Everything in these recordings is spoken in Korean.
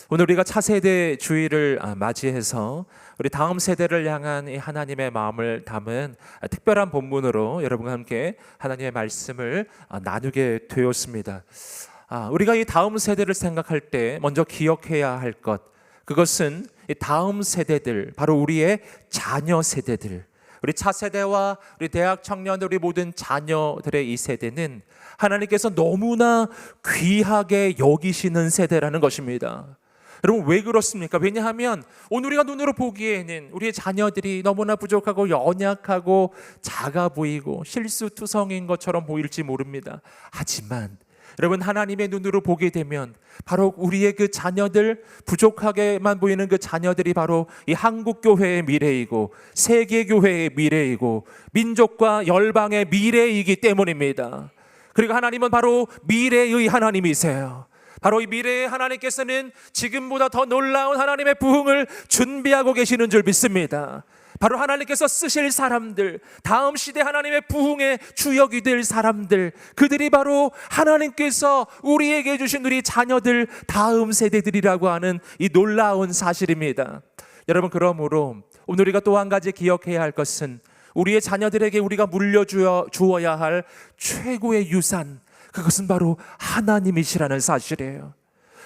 오늘 우리가 차세대 주의를 맞이해서 우리 다음 세대를 향한 이 하나님의 마음을 담은 특별한 본문으로 여러분과 함께 하나님의 말씀을 나누게 되었습니다. 우리가 이 다음 세대를 생각할 때 먼저 기억해야 할 것, 그것은 이 다음 세대들, 바로 우리의 자녀 세대들, 우리 차세대와 우리 대학 청년들, 우리 모든 자녀들의 이 세대는 하나님께서 너무나 귀하게 여기시는 세대라는 것입니다. 여러분, 왜 그렇습니까? 왜냐하면 오늘 우리가 눈으로 보기에는 우리의 자녀들이 너무나 부족하고 연약하고 작아 보이고 실수투성인 것처럼 보일지 모릅니다. 하지만 여러분, 하나님의 눈으로 보게 되면 바로 우리의 그 자녀들, 부족하게만 보이는 그 자녀들이 바로 이 한국교회의 미래이고 세계교회의 미래이고 민족과 열방의 미래이기 때문입니다. 그리고 하나님은 바로 미래의 하나님이세요. 바로 이 미래의 하나님께서는 지금보다 더 놀라운 하나님의 부흥을 준비하고 계시는 줄 믿습니다. 바로 하나님께서 쓰실 사람들, 다음 시대 하나님의 부흥의 주역이 될 사람들, 그들이 바로 하나님께서 우리에게 주신 우리 자녀들, 다음 세대들이라고 하는 이 놀라운 사실입니다. 여러분, 그러므로 오늘 우리가 또 한 가지 기억해야 할 것은 우리의 자녀들에게 우리가 물려주어야 할 최고의 유산, 그것은 바로 하나님이시라는 사실이에요.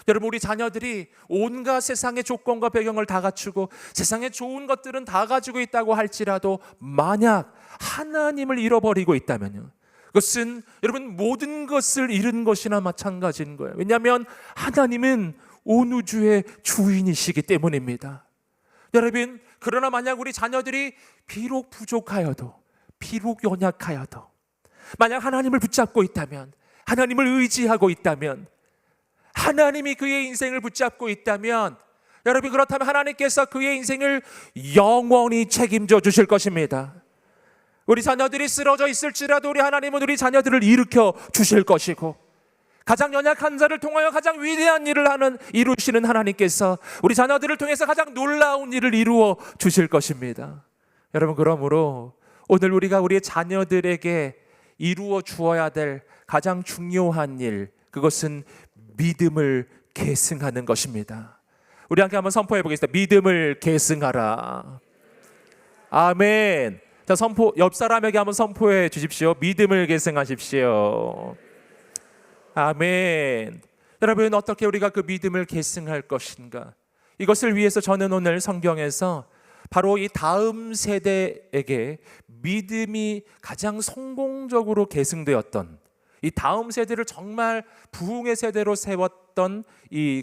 여러분, 우리 자녀들이 온갖 세상의 조건과 배경을 다 갖추고 세상의 좋은 것들은 다 가지고 있다고 할지라도 만약 하나님을 잃어버리고 있다면요, 그것은 여러분 모든 것을 잃은 것이나 마찬가지인 거예요. 왜냐하면 하나님은 온 우주의 주인이시기 때문입니다. 여러분, 그러나 만약 우리 자녀들이 비록 부족하여도, 비록 연약하여도 만약 하나님을 붙잡고 있다면, 하나님을 의지하고 있다면, 하나님이 그의 인생을 붙잡고 있다면, 여러분, 그렇다면 하나님께서 그의 인생을 영원히 책임져 주실 것입니다. 우리 자녀들이 쓰러져 있을지라도 우리 하나님은 우리 자녀들을 일으켜 주실 것이고, 가장 연약한 자를 통하여 가장 위대한 일을 이루시는 하나님께서 우리 자녀들을 통해서 가장 놀라운 일을 이루어 주실 것입니다. 여러분, 그러므로 오늘 우리가 우리의 자녀들에게 이루어 주어야 될 가장 중요한 일, 그것은 믿음을 계승하는 것입니다. 우리 함께 한번 선포해 보겠습니다. 믿음을 계승하라. 아멘. 자, 옆 사람에게 한번 선포해 주십시오. 믿음을 계승하십시오. 아멘. 여러분, 어떻게 우리가 그 믿음을 계승할 것인가? 이것을 위해서 저는 오늘 성경에서 바로 이 다음 세대에게 믿음이 가장 성공적으로 계승되었던, 이 다음 세대를 정말 부흥의 세대로 세웠던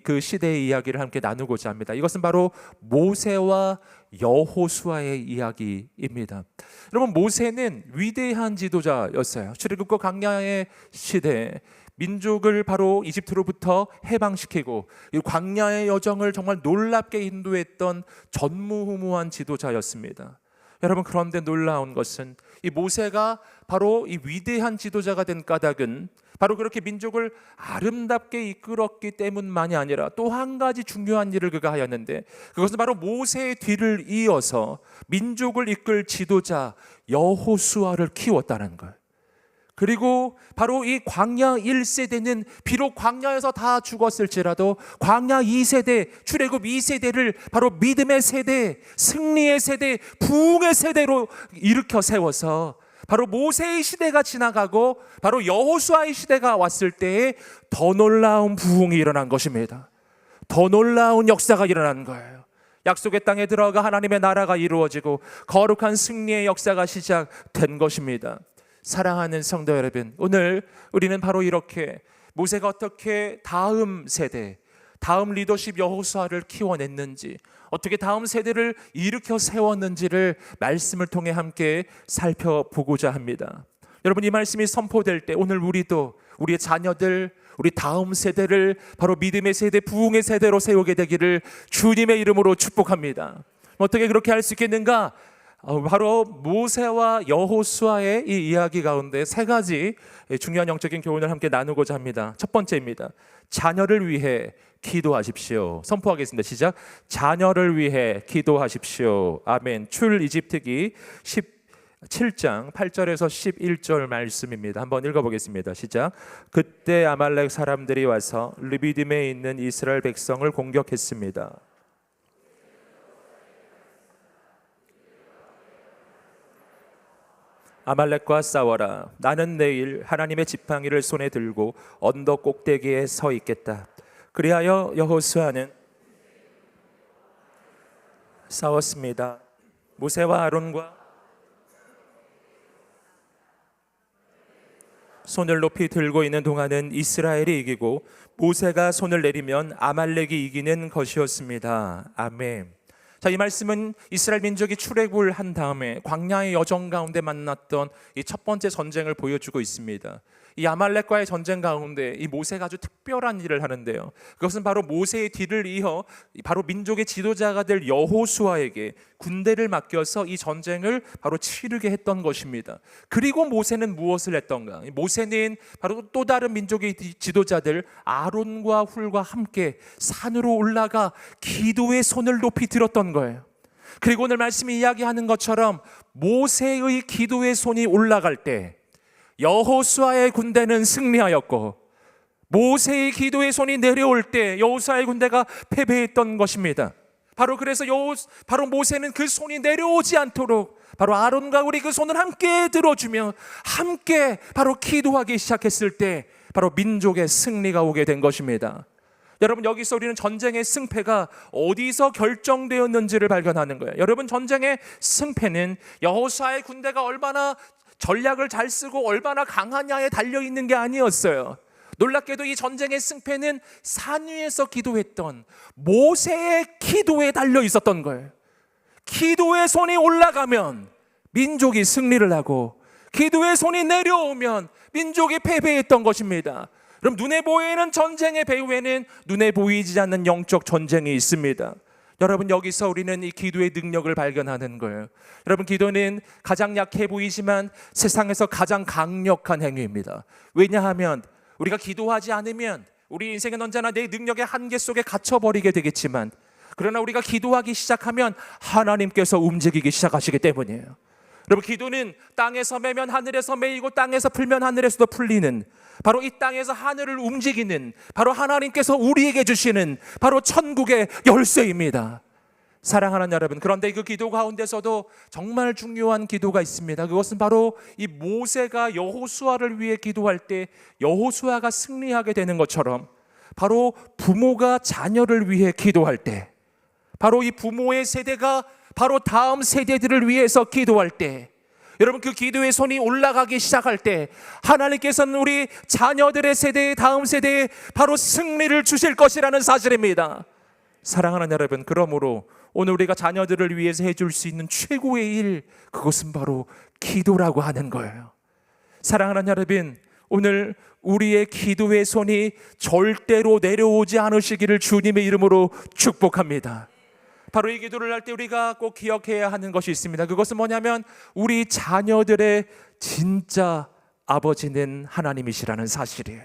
그 시대의 이야기를 함께 나누고자 합니다. 이것은 바로 모세와 여호수아의 이야기입니다. 여러분, 모세는 위대한 지도자였어요. 출애굽과 광야의 시대, 민족을 바로 이집트로부터 해방시키고 이 광야의 여정을 정말 놀랍게 인도했던 전무후무한 지도자였습니다. 여러분, 그런데 놀라운 것은 이 모세가 바로 이 위대한 지도자가 된 까닭은 바로 그렇게 민족을 아름답게 이끌었기 때문만이 아니라 또 한 가지 중요한 일을 그가 하였는데, 그것은 바로 모세의 뒤를 이어서 민족을 이끌 지도자 여호수아를 키웠다는 것. 그리고 바로 이 광야 1세대는 비록 광야에서 다 죽었을지라도 광야 2세대, 출애굽 2세대를 바로 믿음의 세대, 승리의 세대, 부흥의 세대로 일으켜 세워서 바로 모세의 시대가 지나가고 바로 여호수아의 시대가 왔을 때에 더 놀라운 부흥이 일어난 것입니다. 더 놀라운 역사가 일어난 거예요. 약속의 땅에 들어가 하나님의 나라가 이루어지고 거룩한 승리의 역사가 시작된 것입니다. 사랑하는 성도 여러분, 오늘 우리는 바로 이렇게 모세가 어떻게 다음 세대, 다음 리더십 여호수아를 키워냈는지, 어떻게 다음 세대를 일으켜 세웠는지를 말씀을 통해 함께 살펴보고자 합니다. 여러분, 이 말씀이 선포될 때 오늘 우리도 우리의 자녀들, 우리 다음 세대를 바로 믿음의 세대, 부흥의 세대로 세우게 되기를 주님의 이름으로 축복합니다. 어떻게 그렇게 할 수 있겠는가? 바로 모세와 여호수아의 이 이야기 가운데 세 가지 중요한 영적인 교훈을 함께 나누고자 합니다. 첫 번째입니다. 자녀를 위해 기도하십시오. 선포하겠습니다. 시작. 자녀를 위해 기도하십시오. 아멘. 출 이집트기 7장 8절에서 11절 말씀입니다. 한번 읽어보겠습니다. 시작. 그때 아말렉 사람들이 와서 르비딤에 있는 이스라엘 백성을 공격했습니다. 아말렉과 싸워라. 나는 내일 하나님의 지팡이를 손에 들고 언덕 꼭대기에 서 있겠다. 그리하여 여호수아는 싸웠습니다. 모세와 아론과 손을 높이 들고 있는 동안은 이스라엘이 이기고 모세가 손을 내리면 아말렉이 이기는 것이었습니다. 아멘. 자, 이 말씀은 이스라엘 민족이 출애굽을 한 다음에 광야의 여정 가운데 만났던 이 첫 번째 전쟁을 보여주고 있습니다. 이 아말렉과의 전쟁 가운데 이 모세가 아주 특별한 일을 하는데요. 그것은 바로 모세의 뒤를 이어 바로 민족의 지도자가 될 여호수아에게 군대를 맡겨서 이 전쟁을 바로 치르게 했던 것입니다. 그리고 모세는 무엇을 했던가? 모세는 바로 또 다른 민족의 지도자들 아론과 훌과 함께 산으로 올라가 기도의 손을 높이 들었던 거예요. 그리고 오늘 말씀이 이야기하는 것처럼 모세의 기도의 손이 올라갈 때 여호수아의 군대는 승리하였고 모세의 기도의 손이 내려올 때 여호수아의 군대가 패배했던 것입니다. 바로 그래서 바로 모세는 그 손이 내려오지 않도록 바로 아론과 우리 그 손을 함께 들어주며 함께 바로 기도하기 시작했을 때 바로 민족의 승리가 오게 된 것입니다. 여러분, 여기서 우리는 전쟁의 승패가 어디서 결정되었는지를 발견하는 거예요. 여러분, 전쟁의 승패는 여호수아의 군대가 얼마나 전략을 잘 쓰고 얼마나 강하냐에 달려있는 게 아니었어요. 놀랍게도 이 전쟁의 승패는 산 위에서 기도했던 모세의 기도에 달려 있었던 거예요. 기도의 손이 올라가면 민족이 승리를 하고 기도의 손이 내려오면 민족이 패배했던 것입니다. 그럼 눈에 보이는 전쟁의 배후에는 눈에 보이지 않는 영적 전쟁이 있습니다. 여러분, 여기서 우리는 이 기도의 능력을 발견하는 거예요. 여러분, 기도는 가장 약해 보이지만 세상에서 가장 강력한 행위입니다. 왜냐하면 우리가 기도하지 않으면 우리 인생은 언제나 내 능력의 한계 속에 갇혀버리게 되겠지만, 그러나 우리가 기도하기 시작하면 하나님께서 움직이기 시작하시기 때문이에요. 여러분, 기도는 땅에서 매면 하늘에서 매이고 땅에서 풀면 하늘에서도 풀리는, 바로 이 땅에서 하늘을 움직이는, 바로 하나님께서 우리에게 주시는 바로 천국의 열쇠입니다. 사랑하는 여러분, 그런데 그 기도 가운데서도 정말 중요한 기도가 있습니다. 그것은 바로 이 모세가 여호수아를 위해 기도할 때 여호수아가 승리하게 되는 것처럼, 바로 부모가 자녀를 위해 기도할 때, 바로 이 부모의 세대가 바로 다음 세대들을 위해서 기도할 때, 여러분, 그 기도의 손이 올라가기 시작할 때 하나님께서는 우리 자녀들의 세대의 다음 세대에 바로 승리를 주실 것이라는 사실입니다. 사랑하는 여러분, 그러므로 오늘 우리가 자녀들을 위해서 해줄 수 있는 최고의 일, 그것은 바로 기도라고 하는 거예요. 사랑하는 여러분, 오늘 우리의 기도의 손이 절대로 내려오지 않으시기를 주님의 이름으로 축복합니다. 바로 이 기도를 할 때 우리가 꼭 기억해야 하는 것이 있습니다. 그것은 뭐냐면 우리 자녀들의 진짜 아버지는 하나님이시라는 사실이에요.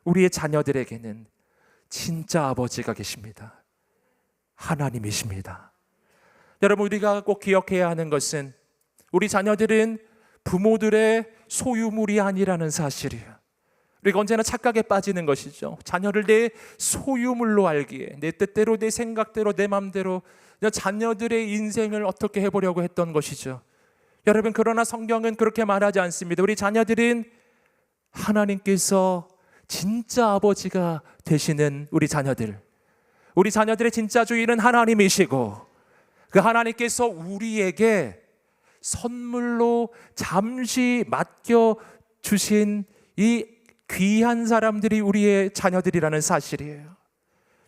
우리의 자녀들에게는 진짜 아버지가 계십니다. 하나님이십니다. 여러분, 우리가 꼭 기억해야 하는 것은 우리 자녀들은 부모들의 소유물이 아니라는 사실이에요. 우리가 언제나 착각에 빠지는 것이죠. 자녀를 내 소유물로 알기에 내 뜻대로, 내 생각대로, 내 마음대로 자녀들의 인생을 어떻게 해보려고 했던 것이죠. 여러분, 그러나 성경은 그렇게 말하지 않습니다. 우리 자녀들은 하나님께서 진짜 아버지가 되시는 우리 자녀들, 우리 자녀들의 진짜 주인은 하나님이시고, 그 하나님께서 우리에게 선물로 잠시 맡겨주신 이 귀한 사람들이 우리의 자녀들이라는 사실이에요.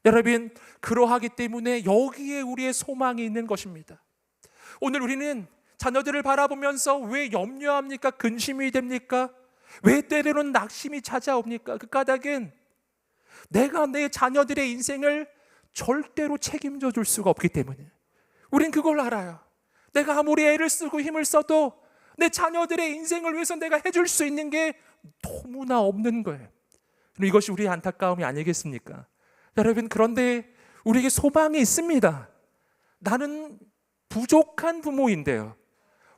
여러분, 그러하기 때문에 여기에 우리의 소망이 있는 것입니다. 오늘 우리는 자녀들을 바라보면서 왜 염려합니까? 근심이 됩니까? 왜 때로는 낙심이 찾아옵니까? 그 까닭은 내가 내 자녀들의 인생을 절대로 책임져 줄 수가 없기 때문에, 우린 그걸 알아요. 내가 아무리 애를 쓰고 힘을 써도 내 자녀들의 인생을 위해서 내가 해줄 수 있는 게 너무나 없는 거예요. 이것이 우리의 안타까움이 아니겠습니까? 여러분, 그런데 우리에게 소망이 있습니다. 나는 부족한 부모인데요,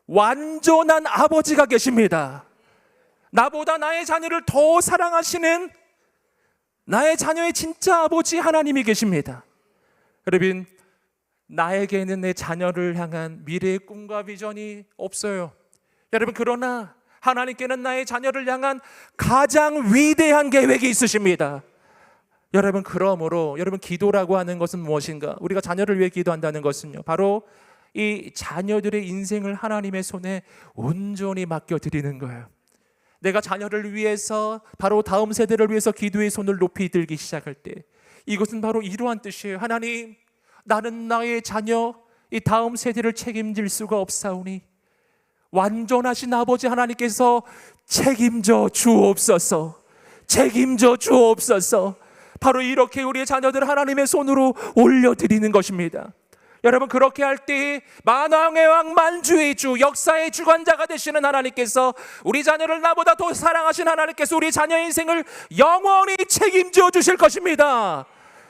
완전한 아버지가 계십니다. 나보다 나의 자녀를 더 사랑하시는 나의 자녀의 진짜 아버지 하나님이 계십니다. 여러분, 나에게는 내 자녀를 향한 미래의 꿈과 비전이 없어요. 여러분, 그러나 하나님께는 나의 자녀를 향한 가장 위대한 계획이 있으십니다. 여러분, 그러므로 여러분, 기도라고 하는 것은 무엇인가? 우리가 자녀를 위해 기도한다는 것은요, 바로 이 자녀들의 인생을 하나님의 손에 온전히 맡겨드리는 거예요. 내가 자녀를 위해서, 바로 다음 세대를 위해서 기도의 손을 높이 들기 시작할 때, 이것은 바로 이러한 뜻이에요. 하나님, 나는 나의 자녀, 이 다음 세대를 책임질 수가 없사오니 완전하신 아버지 하나님께서 책임져 주옵소서. 책임져 주옵소서. 바로 이렇게 우리의 자녀들을 하나님의 손으로 올려드리는 것입니다. 여러분, 그렇게 할 때 만왕의 왕, 만주의 주, 역사의 주관자가 되시는 하나님께서, 우리 자녀를 나보다 더 사랑하신 하나님께서 우리 자녀의 인생을 영원히 책임져 주실 것입니다.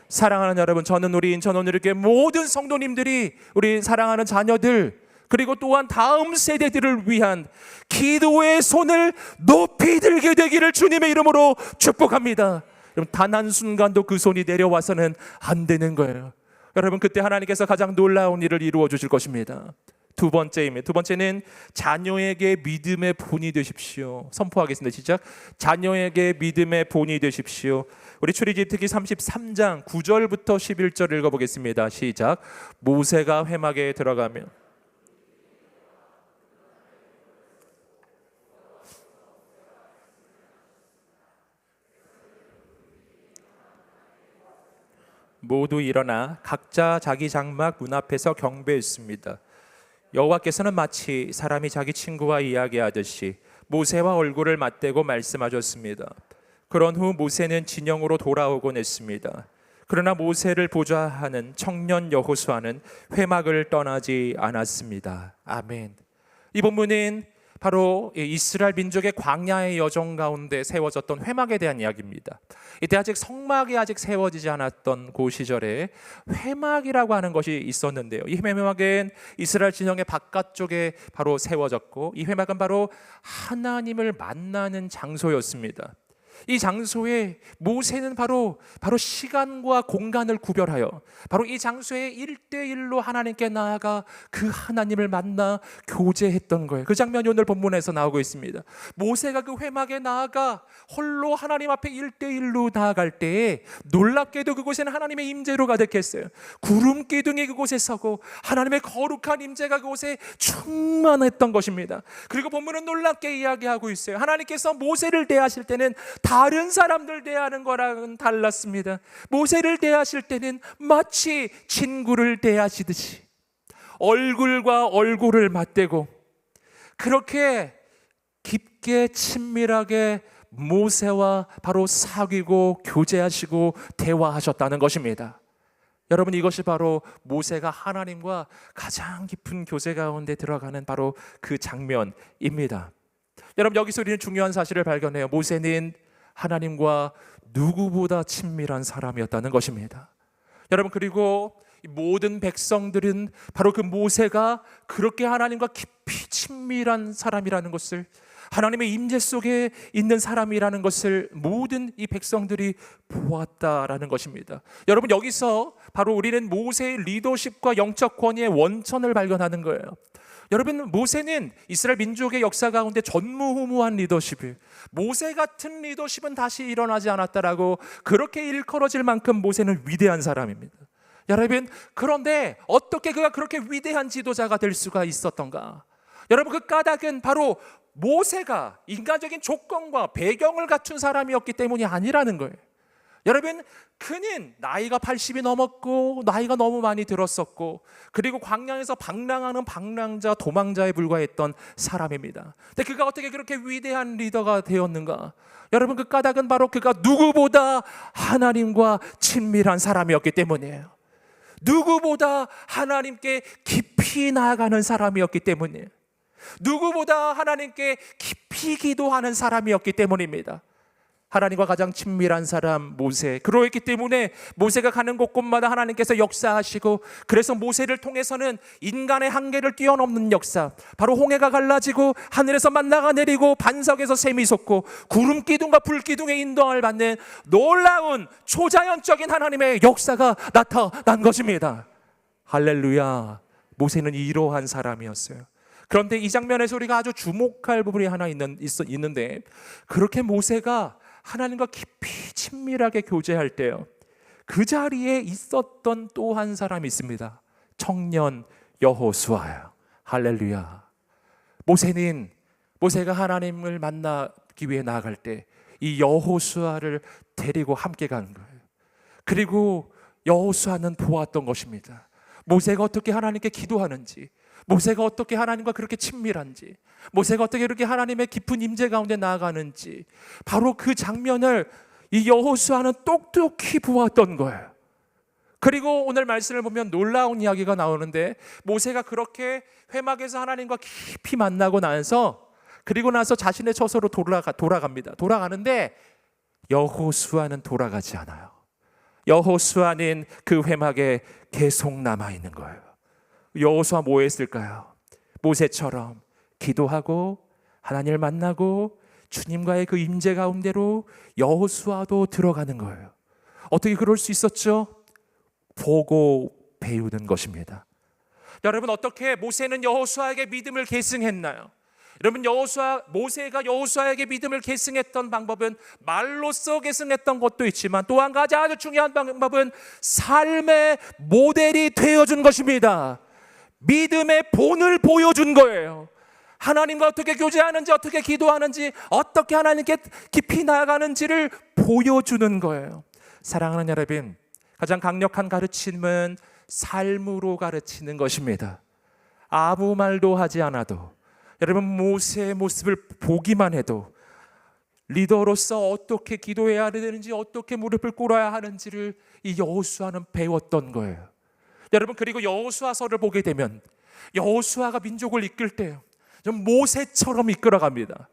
사랑하는 여러분, 저는 우리 인천원누리교회 모든 성도님들이 우리 사랑하는 자녀들, 그리고 또한 다음 세대들을 위한 기도의 손을 높이 들게 되기를 주님의 이름으로 축복합니다. 단 한순간도 그 손이 내려와서는 안 되는 거예요. 여러분, 그때 하나님께서 가장 놀라운 일을 이루어 주실 것입니다. 두 번째는 자녀에게 믿음의 본이 되십시오. 선포하겠습니다. 시작. 자녀에게 믿음의 본이 되십시오. 우리 출애굽기 특히 33장 9절부터 11절 읽어보겠습니다. 시작. 모세가 회막에 들어가며 모두 일어나 각자 자기 장막 문 앞에서 경배했습니다. 여호와께서는 마치 사람이 자기 친구와 이야기하듯이 모세와 얼굴을 맞대고 말씀하셨습니다. 그런 후 모세는 진영으로 돌아오곤 했습니다. 그러나 모세를 보좌하는 청년 여호수아는 회막을 떠나지 않았습니다. 아멘. 이 본문은 바로 이스라엘 민족의 광야의 여정 가운데 세워졌던 회막에 대한 이야기입니다. 이때 아직 성막이 세워지지 않았던 그 시절에 회막이라고 하는 것이 있었는데요. 이 회막은 이스라엘 진영의 바깥쪽에 바로 세워졌고, 이 회막은 바로 하나님을 만나는 장소였습니다. 이 장소에 모세는 바로 시간과 공간을 구별하여 바로 이 장소에 1대1로 하나님께 나아가 그 하나님을 만나 교제했던 거예요. 그 장면이 오늘 본문에서 나오고 있습니다. 모세가 그 회막에 나아가 홀로 하나님 앞에 1대1로 나아갈 때에 놀랍게도 그곳에는 하나님의 임재로 가득했어요. 구름 기둥이 그곳에 서고 하나님의 거룩한 임재가 그곳에 충만했던 것입니다. 그리고 본문은 놀랍게 이야기하고 있어요. 하나님께서 모세를 대하실 때는 다른 사람들 대하는 거랑은 달랐습니다. 모세를 대하실 때는 마치 친구를 대하시듯이 얼굴과 얼굴을 맞대고 그렇게 깊게 친밀하게 모세와 바로 사귀고 교제하시고 대화하셨다는 것입니다. 여러분, 이것이 바로 모세가 하나님과 가장 깊은 교제 가운데 들어가는 바로 그 장면입니다. 여러분, 여기서 우리는 중요한 사실을 발견해요. 모세는 하나님과 누구보다 친밀한 사람이었다는 것입니다. 여러분, 그리고 모든 백성들은 바로 그 모세가 그렇게 하나님과 깊이 친밀한 사람이라는 것을, 하나님의 임재 속에 있는 사람이라는 것을 모든 이 백성들이 보았다라는 것입니다. 여러분, 여기서 바로 우리는 모세의 리더십과 영적 권위의 원천을 발견하는 거예요. 여러분, 모세는 이스라엘 민족의 역사 가운데 전무후무한 리더십을, 모세 같은 리더십은 다시 일어나지 않았다라고 그렇게 일컬어질 만큼 모세는 위대한 사람입니다. 여러분, 그런데 어떻게 그가 그렇게 위대한 지도자가 될 수가 있었던가? 여러분, 그 까닭은 바로 모세가 인간적인 조건과 배경을 갖춘 사람이었기 때문이 아니라는 거예요. 여러분, 그는 나이가 80이 넘었고 나이가 너무 많이 들었었고, 그리고 광야에서 방랑하는 방랑자, 도망자에 불과했던 사람입니다. 근데 그가 어떻게 그렇게 위대한 리더가 되었는가? 여러분, 그 까닭은 바로 그가 누구보다 하나님과 친밀한 사람이었기 때문이에요. 누구보다 하나님께 깊이 나아가는 사람이었기 때문이에요. 누구보다 하나님께 깊이 기도하는 사람이었기 때문입니다. 하나님과 가장 친밀한 사람 모세. 그러했기 때문에 모세가 가는 곳곳마다 하나님께서 역사하시고, 그래서 모세를 통해서는 인간의 한계를 뛰어넘는 역사, 바로 홍해가 갈라지고 하늘에서 만나가 내리고 반석에서 샘이 솟고 구름 기둥과 불 기둥의 인도함을 받는 놀라운 초자연적인 하나님의 역사가 나타난 것입니다. 할렐루야. 모세는 이러한 사람이었어요. 그런데 이 장면에서 우리가 아주 주목할 부분이 하나 있는데, 그렇게 모세가 하나님과 깊이 친밀하게 교제할 때요, 그 자리에 있었던 또 한 사람이 있습니다. 청년 여호수아예요. 할렐루야. 모세가 하나님을 만나기 위해 나아갈 때 이 여호수아를 데리고 함께 가는 거예요. 그리고 여호수아는 보았던 것입니다. 모세가 어떻게 하나님께 기도하는지, 모세가 어떻게 하나님과 그렇게 친밀한지, 모세가 어떻게 그렇게 하나님의 깊은 임재 가운데 나아가는지, 바로 그 장면을 이 여호수아는 똑똑히 보았던 거예요. 그리고 오늘 말씀을 보면 놀라운 이야기가 나오는데, 모세가 그렇게 회막에서 하나님과 깊이 만나고 나서, 그리고 나서 자신의 처소로 돌아갑니다. 돌아가는데 여호수아는 돌아가지 않아요. 여호수아는 그 회막에 계속 남아 있는 거예요. 여호수아 뭐 했을까요? 모세처럼 기도하고 하나님을 만나고 주님과의 그 임재 가운데로 여호수아도 들어가는 거예요. 어떻게 그럴 수 있었죠? 보고 배우는 것입니다. 여러분, 어떻게 모세는 여호수아에게 믿음을 계승했나요? 여러분, 모세가 여호수아에게 믿음을 계승했던 방법은 말로써 계승했던 것도 있지만, 또 한 가지 아주 중요한 방법은 삶의 모델이 되어준 것입니다. 믿음의 본을 보여준 거예요. 하나님과 어떻게 교제하는지, 어떻게 기도하는지, 어떻게 하나님께 깊이 나아가는지를 보여주는 거예요. 사랑하는 여러분, 가장 강력한 가르침은 삶으로 가르치는 것입니다. 아무 말도 하지 않아도, 여러분, 모세의 모습을 보기만 해도 리더로서 어떻게 기도해야 되는지, 어떻게 무릎을 꿇어야 하는지를 이 여호수아는 배웠던 거예요. 여러분, 그리고 여호수아서를 보게 되면 여호수아가 민족을 이끌 때 좀 모세처럼 이끌어갑니다.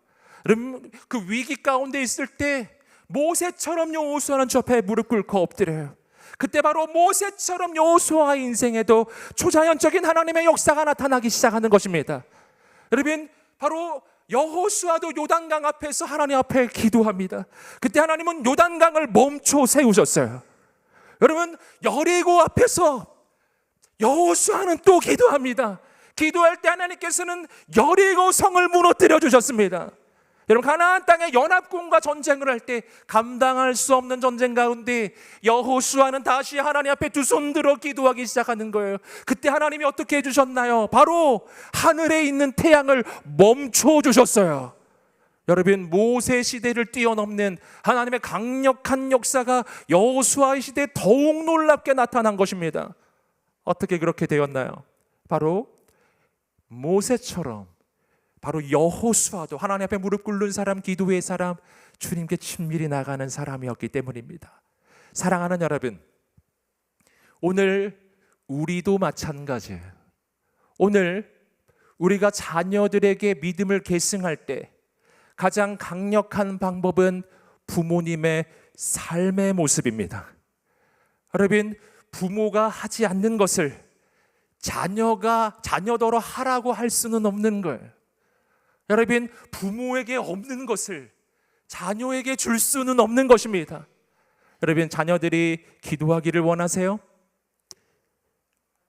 여러분, 그 위기 가운데 있을 때 모세처럼 여호수아는 저 앞에 무릎 꿇고 엎드려요. 그때 바로 모세처럼 여호수아의 인생에도 초자연적인 하나님의 역사가 나타나기 시작하는 것입니다. 여러분, 바로 여호수아도 요단강 앞에서 하나님 앞에 기도합니다. 그때 하나님은 요단강을 멈춰 세우셨어요. 여러분, 여리고 앞에서 여호수아는 또 기도합니다. 기도할 때 하나님께서는 여리고 성을 무너뜨려 주셨습니다. 여러분, 가나안 땅에 연합군과 전쟁을 할 때 감당할 수 없는 전쟁 가운데 여호수아는 다시 하나님 앞에 두 손 들어 기도하기 시작하는 거예요. 그때 하나님이 어떻게 해주셨나요? 바로 하늘에 있는 태양을 멈춰 주셨어요. 여러분, 모세 시대를 뛰어넘는 하나님의 강력한 역사가 여호수아의 시대에 더욱 놀랍게 나타난 것입니다. 어떻게 그렇게 되었나요? 바로 모세처럼, 바로 여호수아도 하나님 앞에 무릎 꿇는 사람, 기도의 사람, 주님께 친밀히 나가는 사람이었기 때문입니다. 사랑하는 여러분, 오늘 우리도 마찬가지예요. 오늘 우리가 자녀들에게 믿음을 계승할 때 가장 강력한 방법은 부모님의 삶의 모습입니다. 여러분, 부모가 하지 않는 것을 자녀더러 하라고 할 수는 없는 거예요. 여러분, 부모에게 없는 것을 자녀에게 줄 수는 없는 것입니다. 여러분, 자녀들이 기도하기를 원하세요?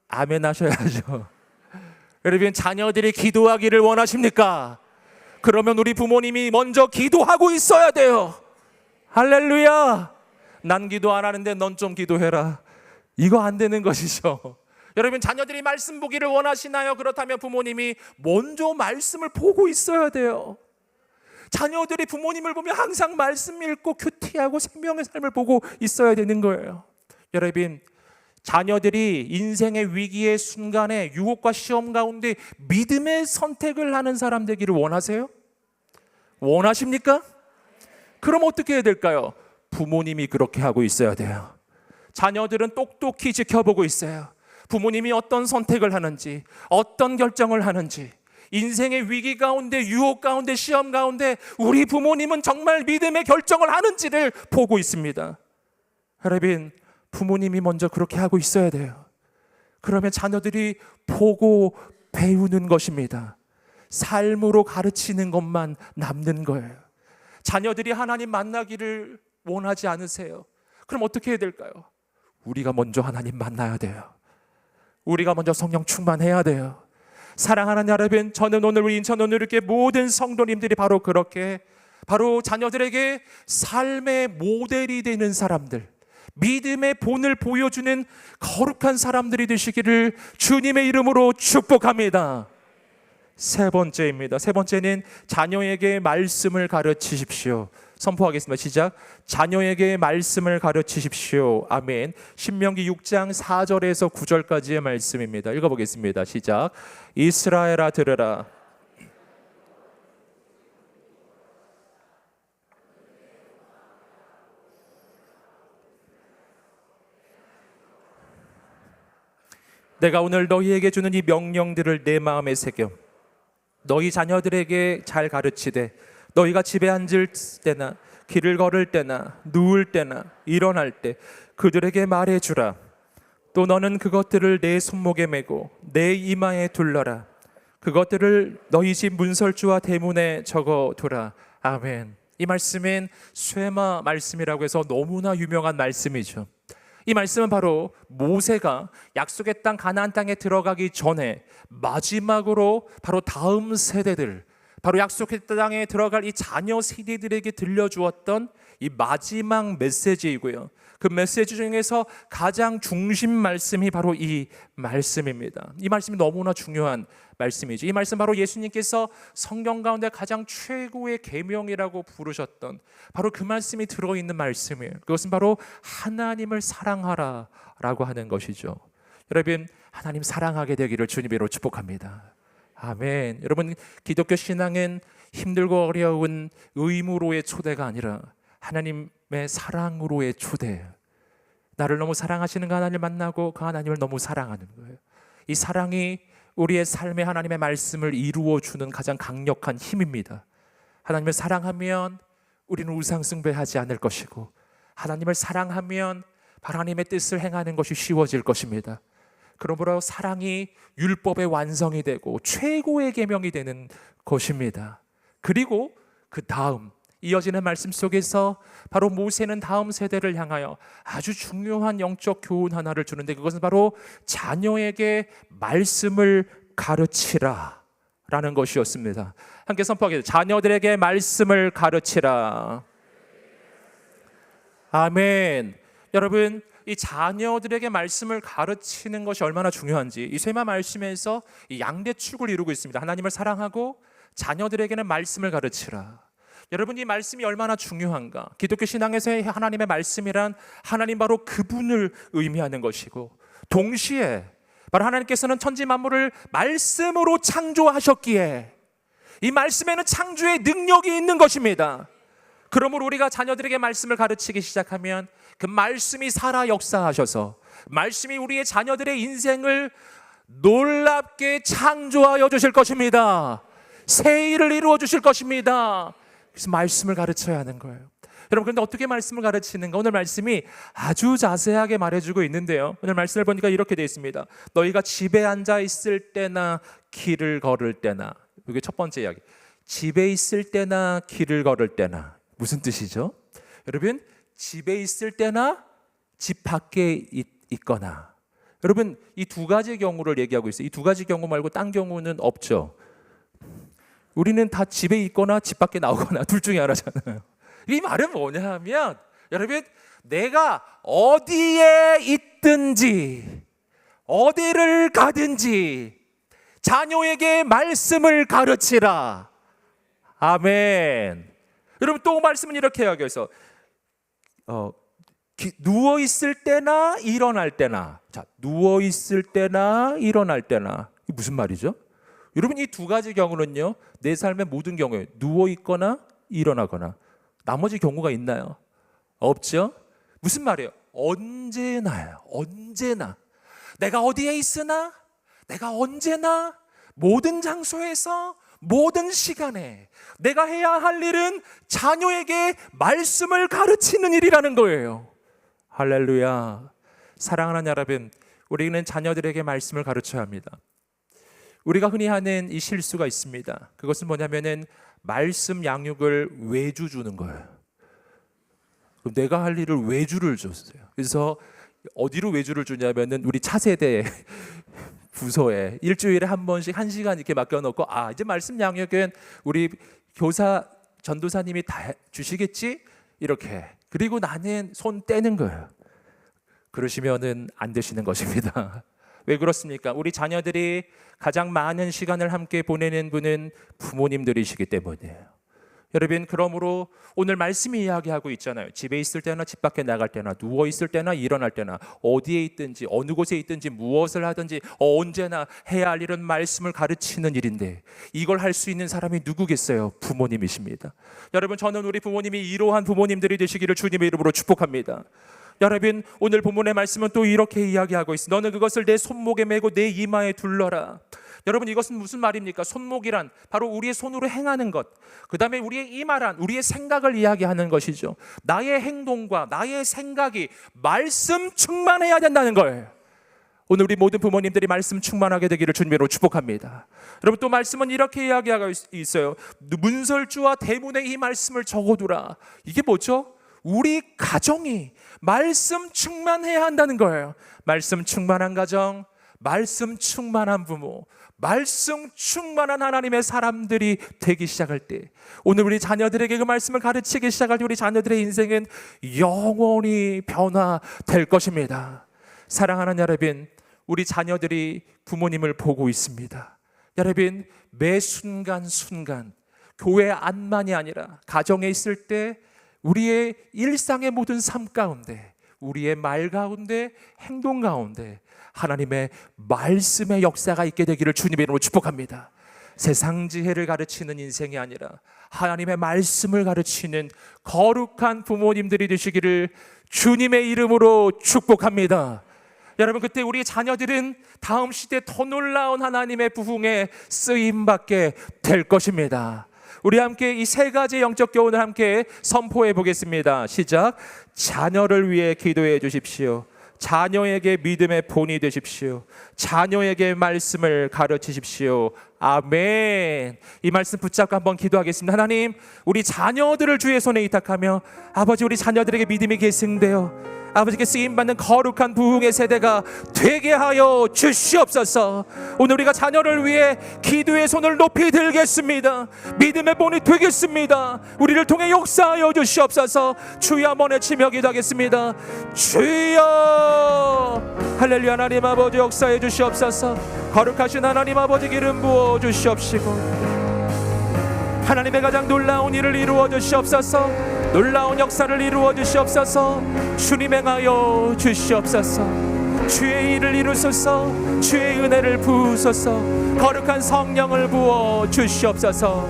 아멘 하셔야죠. 여러분, 자녀들이 기도하기를 원하십니까? 그러면 우리 부모님이 먼저 기도하고 있어야 돼요. 할렐루야. 난 기도 안 하는데 넌 좀 기도해라. 이거 안 되는 것이죠. 여러분, 자녀들이 말씀 보기를 원하시나요? 그렇다면 부모님이 먼저 말씀을 보고 있어야 돼요. 자녀들이 부모님을 보면 항상 말씀 읽고 큐티하고 생명의 삶을 보고 있어야 되는 거예요. 여러분, 자녀들이 인생의 위기의 순간에 유혹과 시험 가운데 믿음의 선택을 하는 사람 되기를 원하세요? 원하십니까? 그럼 어떻게 해야 될까요? 부모님이 그렇게 하고 있어야 돼요. 자녀들은 똑똑히 지켜보고 있어요. 부모님이 어떤 선택을 하는지, 어떤 결정을 하는지, 인생의 위기 가운데, 유혹 가운데, 시험 가운데 우리 부모님은 정말 믿음의 결정을 하는지를 보고 있습니다. 여러분, 부모님이 먼저 그렇게 하고 있어야 돼요. 그러면 자녀들이 보고 배우는 것입니다. 삶으로 가르치는 것만 남는 거예요. 자녀들이 하나님 만나기를 원하지 않으세요? 그럼 어떻게 해야 될까요? 우리가 먼저 하나님 만나야 돼요. 우리가 먼저 성령 충만해야 돼요. 사랑하는 여러분, 저는 오늘 우리 인천원으로 이렇게 모든 성도님들이 바로 그렇게 바로 자녀들에게 삶의 모델이 되는 사람들, 믿음의 본을 보여주는 거룩한 사람들이 되시기를 주님의 이름으로 축복합니다. 세 번째입니다. 세 번째는 자녀에게 말씀을 가르치십시오. 선포하겠습니다. 시작. 자녀에게 말씀을 가르치십시오. 아멘. 신명기 6장 4절에서 9절까지의 말씀입니다. 읽어보겠습니다. 시작. 이스라엘아 들으라. 내가 오늘 너희에게 주는 이 명령들을 내 마음에 새겨 너희 자녀들에게 잘 가르치되 너희가 집에 앉을 때나 길을 걸을 때나 누울 때나 일어날 때 그들에게 말해주라. 또 너는 그것들을 내 손목에 메고 내 이마에 둘러라. 그것들을 너희 집 문설주와 대문에 적어두라. 아멘. 이 말씀은 쇠마 말씀이라고 해서 너무나 유명한 말씀이죠. 이 말씀은 바로 모세가 약속의 땅 가나안 땅에 들어가기 전에 마지막으로 바로 다음 세대들, 바로 약속의 땅에 들어갈 이 자녀 세대들에게 들려주었던 이 마지막 메시지이고요. 그 메시지 중에서 가장 중심 말씀이 바로 이 말씀입니다. 이 말씀이 너무나 중요한 말씀이죠. 이 말씀 바로 예수님께서 성경 가운데 가장 최고의 계명이라고 부르셨던 바로 그 말씀이 들어있는 말씀이에요. 그것은 바로 하나님을 사랑하라 라고 하는 것이죠. 여러분, 하나님 사랑하게 되기를 주님으로 축복합니다. 아멘. 여러분, 기독교 신앙은 힘들고 어려운 의무로의 초대가 아니라 하나님의 사랑으로의 초대예요. 나를 너무 사랑하시는 그 하나님을 만나고 그 하나님을 너무 사랑하는 거예요. 이 사랑이 우리의 삶에 하나님의 말씀을 이루어주는 가장 강력한 힘입니다. 하나님을 사랑하면 우리는 우상숭배하지 않을 것이고, 하나님을 사랑하면 하나님의 뜻을 행하는 것이 쉬워질 것입니다. 그러므로 사랑이 율법의 완성이 되고 최고의 계명이 되는 것입니다. 그리고 그 다음 이어지는 말씀 속에서 바로 모세는 다음 세대를 향하여 아주 중요한 영적 교훈 하나를 주는데, 그것은 바로 자녀에게 말씀을 가르치라 라는 것이었습니다. 함께 선포하겠습니다. 자녀들에게 말씀을 가르치라. 아멘. 여러분, 이 자녀들에게 말씀을 가르치는 것이 얼마나 중요한지 이 쇠마 말씀에서 이 양대축을 이루고 있습니다. 하나님을 사랑하고 자녀들에게는 말씀을 가르치라. 여러분, 이 말씀이 얼마나 중요한가? 기독교 신앙에서의 하나님의 말씀이란 하나님 바로 그분을 의미하는 것이고, 동시에 바로 하나님께서는 천지 만물을 말씀으로 창조하셨기에 이 말씀에는 창조의 능력이 있는 것입니다. 그러므로 우리가 자녀들에게 말씀을 가르치기 시작하면 그 말씀이 살아 역사하셔서 말씀이 우리의 자녀들의 인생을 놀랍게 창조하여 주실 것입니다. 새 일을 이루어 주실 것입니다. 그래서 말씀을 가르쳐야 하는 거예요. 여러분, 그런데 어떻게 말씀을 가르치는가? 오늘 말씀이 아주 자세하게 말해주고 있는데요. 오늘 말씀을 보니까 이렇게 되어 있습니다. 너희가 집에 앉아 있을 때나 길을 걸을 때나. 이게 첫 번째 이야기. 집에 있을 때나 길을 걸을 때나. 무슨 뜻이죠? 여러분, 집에 있을 때나 집 밖에 있거나. 여러분, 이 두 가지 경우를 얘기하고 있어요. 이 두 가지 경우 말고 딴 경우는 없죠. 우리는 다 집에 있거나 집 밖에 나오거나 둘 중에 하나잖아요. 이 말은 뭐냐 하면, 여러분, 내가 어디에 있든지 어디를 가든지 자녀에게 말씀을 가르치라. 아멘. 여러분, 또 말씀은 이렇게 이야기해서 누워 있을 때나 일어날 때나. 자, 누워 있을 때나 일어날 때나. 이게 무슨 말이죠? 여러분, 이 두 가지 경우는요, 내 삶의 모든 경우에 누워 있거나 일어나거나. 나머지 경우가 있나요? 없죠? 무슨 말이에요? 언제나요. 언제나. 내가 어디에 있으나, 내가 언제나 모든 장소에서 모든 시간에 내가 해야 할 일은 자녀에게 말씀을 가르치는 일이라는 거예요. 할렐루야. 사랑하는 여러분, 우리는 자녀들에게 말씀을 가르쳐야 합니다. 우리가 흔히 하는 이 실수가 있습니다. 그것은 뭐냐면은 말씀 양육을 외주 주는 거예요. 그럼 내가 할 일을 외주를 줬어요. 그래서 어디로 외주를 주냐면은 우리 차세대 부서에 일주일에 한 번씩 1시간 이렇게 맡겨놓고, 이제 말씀 양육은 우리 교사 전도사님이 다 주시겠지? 이렇게. 그리고 나는 손 떼는 거예요. 그러시면은 안 되시는 것입니다. 왜 그렇습니까? 우리 자녀들이 가장 많은 시간을 함께 보내는 분은 부모님들이시기 때문이에요. 여러분, 그러므로 오늘 말씀이 이야기하고 있잖아요. 집에 있을 때나 집 밖에 나갈 때나 누워 있을 때나 일어날 때나 어디에 있든지 어느 곳에 있든지 무엇을 하든지 언제나 해야 할 일은 말씀을 가르치는 일인데, 이걸 할 수 있는 사람이 누구겠어요? 부모님이십니다. 여러분, 저는 우리 부모님이 이러한 부모님들이 되시기를 주님의 이름으로 축복합니다. 여러분, 오늘 본문의 말씀은 또 이렇게 이야기하고 있습니다. 너는 그것을 내 손목에 메고 내 이마에 둘러라. 여러분, 이것은 무슨 말입니까? 손목이란 바로 우리의 손으로 행하는 것, 그 다음에 우리의 이마란 우리의 생각을 이야기하는 것이죠. 나의 행동과 나의 생각이 말씀 충만해야 된다는 거예요. 오늘 우리 모든 부모님들이 말씀 충만하게 되기를 주님으로 축복합니다. 여러분, 또 말씀은 이렇게 이야기하고 있어요. 문설주와 대문에 이 말씀을 적어두라. 이게 뭐죠? 우리 가정이 말씀 충만해야 한다는 거예요. 말씀 충만한 가정, 말씀 충만한 부모, 말씀 충만한 하나님의 사람들이 되기 시작할 때, 오늘 우리 자녀들에게 그 말씀을 가르치기 시작할 때 우리 자녀들의 인생은 영원히 변화될 것입니다. 사랑하는 여러분, 우리 자녀들이 부모님을 보고 있습니다. 여러분, 매 순간순간 교회 안만이 아니라 가정에 있을 때 우리의 일상의 모든 삶 가운데, 우리의 말 가운데, 행동 가운데 하나님의 말씀의 역사가 있게 되기를 주님의 이름으로 축복합니다. 세상 지혜를 가르치는 인생이 아니라 하나님의 말씀을 가르치는 거룩한 부모님들이 되시기를 주님의 이름으로 축복합니다. 여러분, 그때 우리 자녀들은 다음 시대에 더 놀라운 하나님의 부흥에 쓰임받게 될 것입니다. 우리 함께 이 세 가지 영적 교훈을 함께 선포해 보겠습니다. 시작. 자녀를 위해 기도해 주십시오. 자녀에게 믿음의 본이 되십시오. 자녀에게 말씀을 가르치십시오. 아멘. 이 말씀 붙잡고 한번 기도하겠습니다. 하나님, 우리 자녀들을 주의 손에 위탁하며 아버지, 우리 자녀들에게 믿음이 계승되어 아버지께 쓰임받는 거룩한 부흥의 세대가 되게 하여 주시옵소서. 오늘 우리가 자녀를 위해 기도의 손을 높이 들겠습니다. 믿음의 본이 되겠습니다. 우리를 통해 역사하여 주시옵소서. 주여 한번 외치며 기도하겠습니다. 주여. 할렐루야. 하나님 아버지 역사해 주시옵소서. 거룩하신 하나님 아버지 기름 부어 주시옵시고 하나님의 가장 놀라운 일을 이루어 주시옵소서. 놀라운 역사를 이루어 주시옵소서. 주님 행하여 주시옵소서. 주의 일을 이루소서. 주의 은혜를 부으소서. 거룩한 성령을 부어 주시옵소서.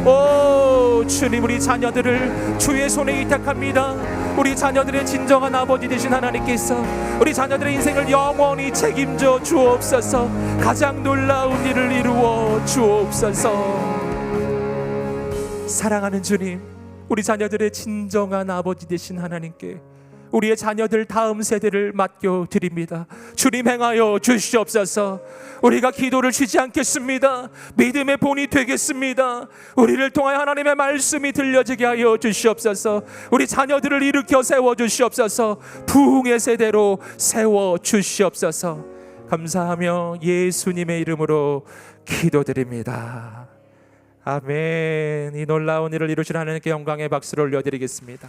오 주님, 우리 자녀들을 주의 손에 위탁합니다. 우리 자녀들의 진정한 아버지 되신 하나님께서 우리 자녀들의 인생을 영원히 책임져 주옵소서. 가장 놀라운 일을 이루어 주옵소서. 사랑하는 주님, 우리 자녀들의 진정한 아버지 되신 하나님께 우리의 자녀들 다음 세대를 맡겨드립니다. 주님 행하여 주시옵소서. 우리가 기도를 쉬지 않겠습니다. 믿음의 본이 되겠습니다. 우리를 통하여 하나님의 말씀이 들려지게 하여 주시옵소서. 우리 자녀들을 일으켜 세워 주시옵소서. 부흥의 세대로 세워 주시옵소서. 감사하며 예수님의 이름으로 기도드립니다. 아멘. 이 놀라운 일을 이루신 하나님께 영광의 박수를 올려드리겠습니다.